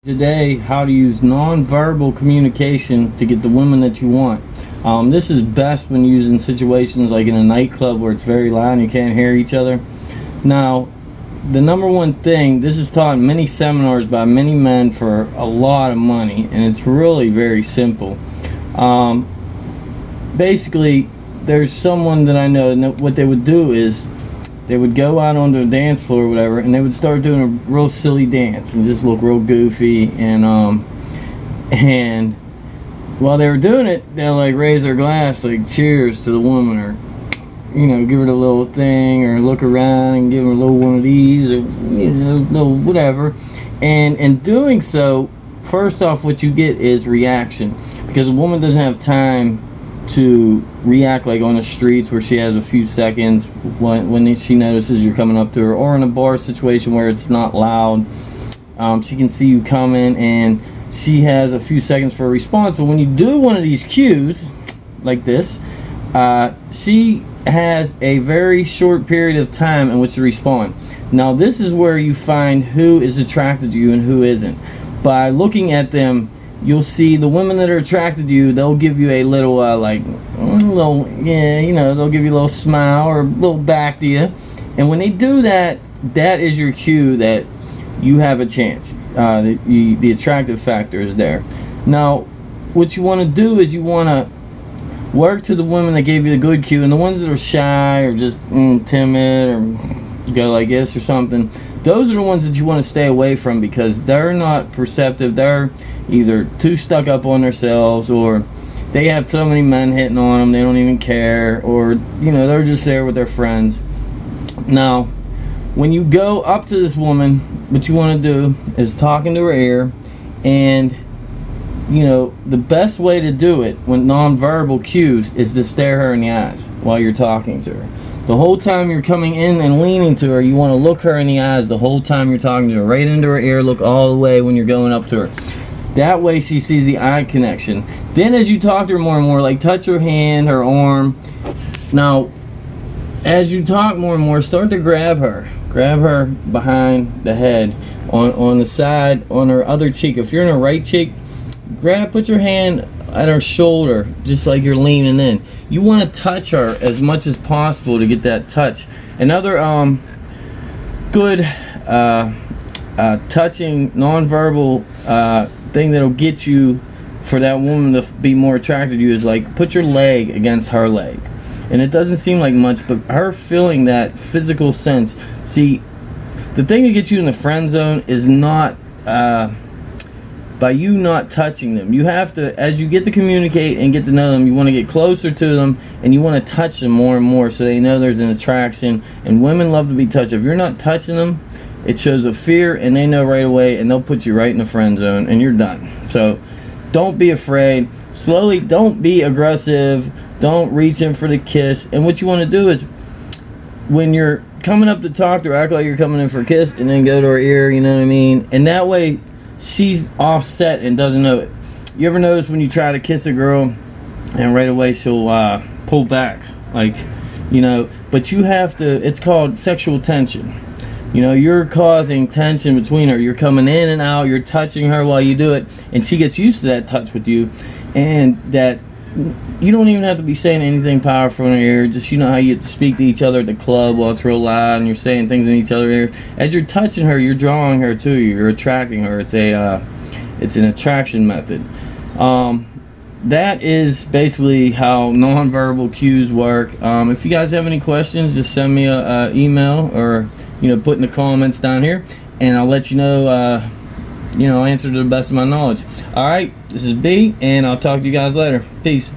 Today, how to use non-verbal communication to get the women that you want. This is best when used in situations like in a nightclub where it's very loud and you can't hear each other. Now, the number one thing, this is taught in many seminars by many men for a lot of money, and it's really very simple. Basically, there's someone that I know, and what they would do is they would go out onto a dance floor or whatever, and they would start doing a real silly dance and just look real goofy, and while they were doing it, they'll like raise their glass, like cheers to the woman, or give her a little thing, or look around and give her a little one of these, or little whatever. And in doing so, first off, what you get is reaction, because a woman doesn't have time to react like on the streets where she has a few seconds when she notices you're coming up to her, or in a bar situation where it's not loud. She can see you coming and she has a few seconds for a response. But when you do one of these cues like this, she has a very short period of time in which to respond. Now this is where you find who is attracted to you and who isn't. By looking at them, you'll see the women that are attracted to you, they'll give you a little they'll give you a little smile or a little back to you. And when they do that, that is your cue that you have a chance. The attractive factor is there. Now, what you want to do is you want to work to the women that gave you the good cue, and the ones that are shy or just timid or go like this or something, those are the ones that you want to stay away from, because they're not perceptive. They're either too stuck up on themselves, or they have so many men hitting on them they don't even care, or they're just there with their friends. Now, when you go up to this woman, what you want to do is talk into her ear, and the best way to do it with nonverbal cues is to stare her in the eyes while you're talking to her. The whole time you're coming in and leaning to her, you want to look her in the eyes the whole time you're talking to her, right into her ear. Look all the way when you're going up to her. That way she sees the eye connection. Then as you talk to her more and more, like touch her hand, her arm. Now, as you talk more and more, start to grab her. Grab her behind the head, on the side, on her other cheek. If you're in her right cheek, put your hand at her shoulder, just like you're leaning in. You want to touch her as much as possible to get that touch. Another good touching nonverbal thing that'll get you for that woman to be more attracted to you is like put your leg against her leg. And it doesn't seem like much, but her feeling that physical sense. See, the thing that gets you in the friend zone is not by you not touching them. You have to, as you get to communicate and get to know them, you want to get closer to them, and you want to touch them more and more so they know there's an attraction. And women love to be touched. If you're not touching them, it shows a fear, and they know right away, and they'll put you right in the friend zone, and you're done. So don't be afraid. Slowly, don't be aggressive. Don't reach in for the kiss. And what you want to do is, when you're coming up to talk to her, act like you're coming in for a kiss, and then go to her ear, you know what I mean? And that way, she's offset and doesn't know it. You ever notice when you try to kiss a girl, and right away she'll pull back, but you have to, it's called sexual tension. You're causing tension between her. You're coming in and out, you're touching her while you do it, and she gets used to that touch with you, and that you don't even have to be saying anything powerful in her ear. Just how you speak to each other at the club while it's real loud and you're saying things in each other's ear. As you're touching her, you're drawing her to you. You're attracting her. It's an attraction method. That is basically how nonverbal cues work. If you guys have any questions, just send me an email, or put in the comments down here, and I'll let you know. I'll answer to the best of my knowledge. Alright, this is B, and I'll talk to you guys later. Peace.